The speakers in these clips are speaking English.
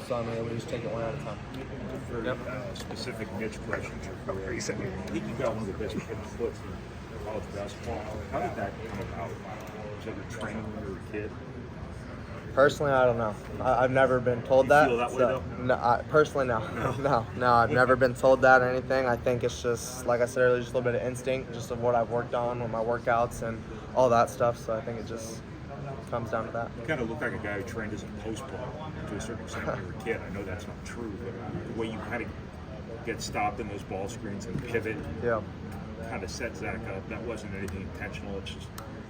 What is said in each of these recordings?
So, I mean, we just take it one at a time. Very specific niche question. I think you got one of the best hip foots in college basketball. How did that come about? Was that your training when you were a kid? Personally, I don't know. I've never been told that. You feel that way, though? No, personally, no. No, I've never been told that or anything. I think it's just, like I said earlier, just a little bit of instinct, just of what I've worked on with my workouts and all that stuff. So I think it just comes down to that. You kind of look like a guy who trained as a post player to a certain extent when you were a kid. I know that's not true, but the way you kind of get stopped in those ball screens and pivot kind of set Zach up. That wasn't anything intentional. It's just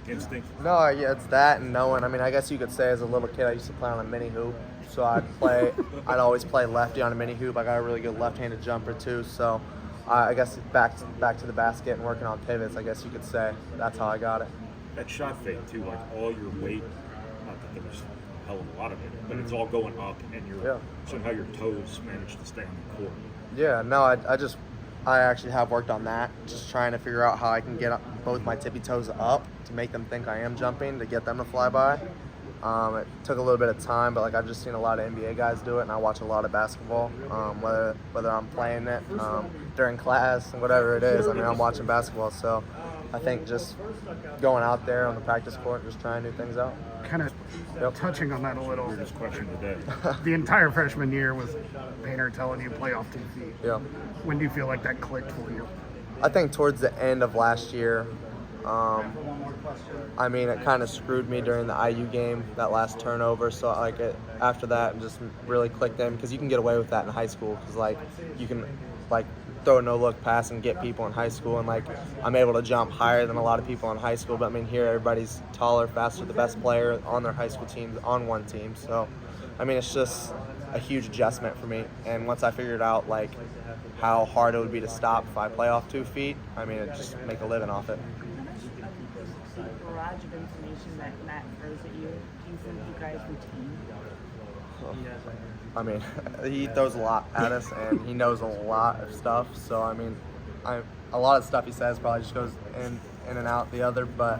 instinct. No, yeah, it's that and knowing. I mean, I guess you could say as a little kid, I used to play on a mini hoop. So I'd always play lefty on a mini hoop. I got a really good left-handed jumper too. So I guess back to the basket and working on pivots, I guess you could say that's how I got it. That shot fake too, like all your weight, not that there was a hell of a lot of it, but it's all going up and somehow your toes managed to stay on the court. Yeah, no, I actually have worked on that, just trying to figure out how I can get both my tippy toes up to make them think I am jumping, to get them to fly by. It took a little bit of time, but like I've just seen a lot of NBA guys do it, and I watch a lot of basketball, whether I'm playing it during class, whatever it is. I mean, I'm watching basketball, so I think just going out there on the practice court, just trying new things out. Kind of touching on that a little. Weirdest question today. The entire freshman year was Painter telling you play off 2 feet. Yeah. When do you feel like that clicked for you? I think towards the end of last year. I mean, it kind of screwed me during the IU game, that last turnover. So after that, it just really clicked in, because you can get away with that in high school, because you can throw a no-look pass and get people in high school, and I'm able to jump higher than a lot of people in high school. But I mean, here everybody's taller, faster, the best player on their high school teams on one team. So I mean, it's just a huge adjustment for me. And once I figured out how hard it would be to stop if I play off 2 feet, I mean, it just make a living off it. Barrage of information that Matt throws at you. Do you think you guys retain? I mean, he throws a lot at us, and he knows a lot of stuff. So I mean, a lot of stuff he says probably just goes in and out the other. But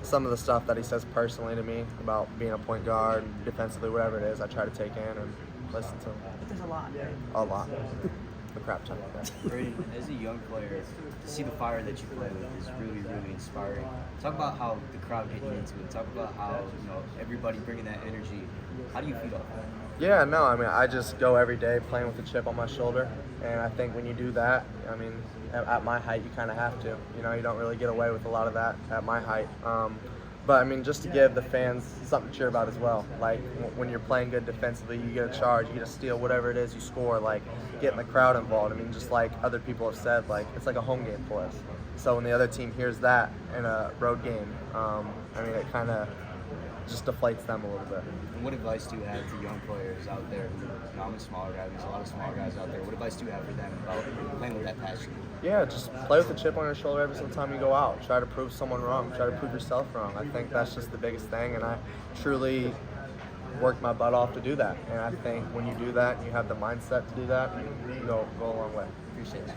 some of the stuff that he says personally to me about being a point guard, defensively, whatever it is, I try to take in and listen to him. But there's a lot, right? A lot. A crap ton. Braden, as a young player, to see the fire that you play with is really, really inspiring. Talk about how the crowd getting into it. Talk about how everybody bringing that energy. How do you feed off that? Yeah, no, I mean, I just go every day playing with a chip on my shoulder, and I think when you do that, I mean, at my height, you kind of have to. You don't really get away with a lot of that at my height. But I mean, just to give the fans something to cheer about as well. When you're playing good defensively, you get a charge, you get a steal, whatever it is you score, getting the crowd involved. I mean, just like other people have said, it's like a home game for us. So when the other team hears that in a road game, I mean, it kind of just deflates them a little bit. And what advice do you have to young players out there who, I'm a smaller guy, there's a lot of smaller guys out there. What advice do you have for them about playing with that passion? Yeah, just play with a chip on your shoulder every single time you go out. Try to prove someone wrong. Try to prove yourself wrong. I think that's just the biggest thing, and I truly worked my butt off to do that. And I think when you do that and you have the mindset to do that, you go a long way. Appreciate that.